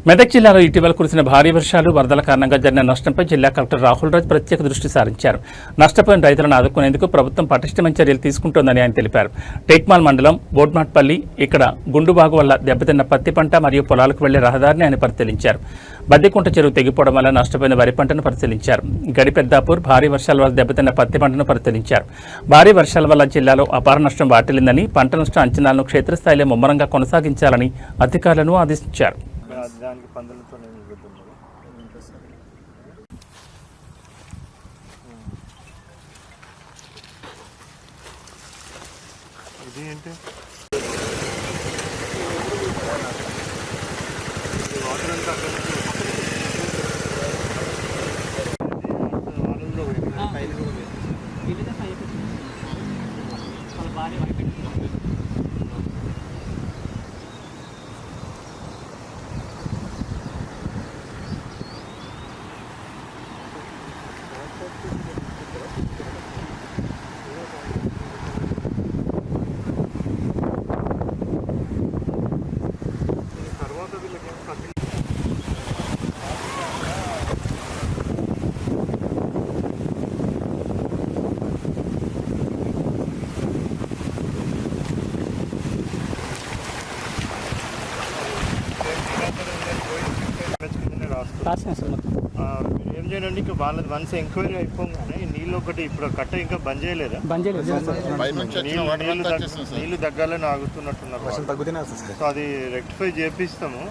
మెదక్ జిల్లాలో ఇటీవల కురిసిన భారీ వర్షాలు వరదల కారణంగా జరిగిన నష్టంపై జిల్లా కలెక్టర్ రాహుల్ రాజ్ ప్రత్యేక దృష్టి సారించారు. నష్టపోయిన రైతులను ఆదుకునేందుకు ప్రభుత్వం పటిష్టమైన చర్యలు తీసుకుంటోందని ఆయన తెలిపారు. టేక్మాల్ మండలం బోడ్మాట్పల్లి ఇక్కడ గుండుబాగు వల్ల దెబ్బతిన్న పత్తి పంట మరియు పొలాలకు వెళ్లే రహదారిని ఆయన పరిశీలించారు. బద్దెకుంట చెరువు తెగిపోవడం వల్ల నష్టపోయిన వరి పంటను పరిశీలించారు. గడిపెద్దాపూర్ భారీ వర్షాల వల్ల దెబ్బతిన్న పత్తి పంటను పరిశీలించారు. భారీ వర్షాల వల్ల జిల్లాలో అపార నష్టం వాటిల్లిందని, పంట నష్టం అంచనాలను క్షేత్రస్థాయిలో ముమ్మరంగా కొనసాగించాలని అధికారులను ఆదేశించారు. దానికి పందులతో నిలబెట్టున్నారు. ఇది ఏంటి వాటర్ అంతా ఏం చేయండి. ఇంకా వాళ్ళది వన్స్ ఎంక్వైరీ అయిపోగానే నీళ్ళు ఒకటి ఇప్పుడు కట్ట ఇంకా బంద్ చేయలేదా? నీళ్ళు తగ్గాలని ఆగుతున్నట్టున్నారు. సో అది రెక్టిఫై చేపిస్తాము.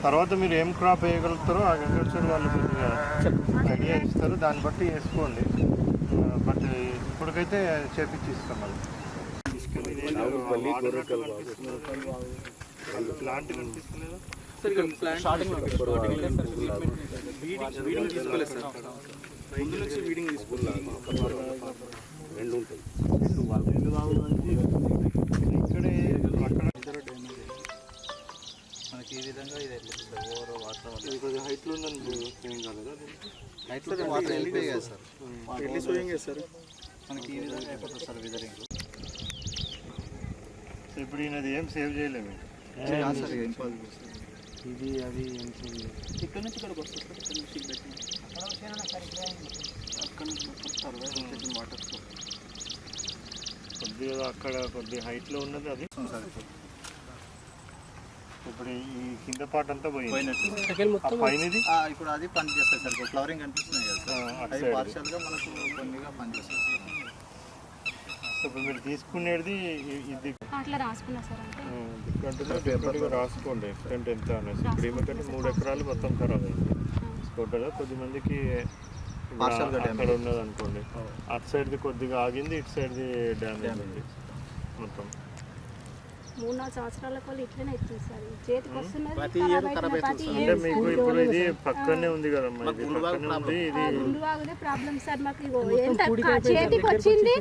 తర్వాత మీరు ఏం క్రాప్ వేయగలుగుతారో ఆ అగ్రికల్చర్ వాళ్ళు ఐడియా ఇస్తారు, దాన్ని బట్టి వేసుకోండి. బట్ ఇప్పటికైతే చేపించి ఇస్తాం. అది ప్లాంట్ కనిపిస్తలేదా? మనకి ఈ విధంగా ఇది ఓవర్ వాటర్ హైట్లో ఉందని ఏం కాలేదా? హైట్లో వాటర్ వెళ్ళిపోయాయి కదా సార్, వెళ్ళిపోయింది సార్. మనకి ఈ విధంగా అయిపోతుంది సార్ విజరింగ్. ఇప్పుడు ఈయనది ఏం సేవ్ చేయలేము సార్, ఇంపాసిబుల్ సార్. ఇది అది ఇక్కడ నుంచి ఇక్కడికి వస్తుంది సార్. ఇక్కడ నుంచి అక్కడ నుంచి మొత్తం వాటర్ కొద్దిగా అక్కడ కొద్దిగా హైట్లో ఉన్నది అది సార్. ఇప్పుడు ఈ కింద పార్ట్ అంతా పోయినట్టు పైనది ఇప్పుడు అది పని చేస్తుంది సార్. ఫ్లవరింగ్ కనిపిస్తున్నాయి కదా సార్, అది పార్షియల్గా మనకు కొన్నిగా పని చేస్తుంది. ఇప్పుడు మీరు తీసుకునేది ఇది అట్లా రాసుకున్నా సార్. పేపర్గా రాసుకోండి ఎక్స్టెంట్ ఎంత అనేసి. ఇప్పుడు ఏమిటంటే 3 ఎకరాలు మొత్తం ఖరాబ్ అయింది టోటల్గా. కొద్దిమందికి అక్కడ ఉన్నది అనుకోండి, అటు సైడ్ది కొద్దిగా ఆగింది, ఇటు సైడ్ది డ్యామేజ్ ఉంది మొత్తం. 3-4 సంవత్సరాల వాళ్ళు ఇట్లనే అవుతుంది సార్. చేతికి వస్తున్నది అంటే మీకు ఇప్పుడు ఇది పక్కనే ఉంది కదమ్మా, ఇది పక్కనే ఉంది. ఇది ప్రాబ్లం సార్ మాకు. చేతికి వచ్చింది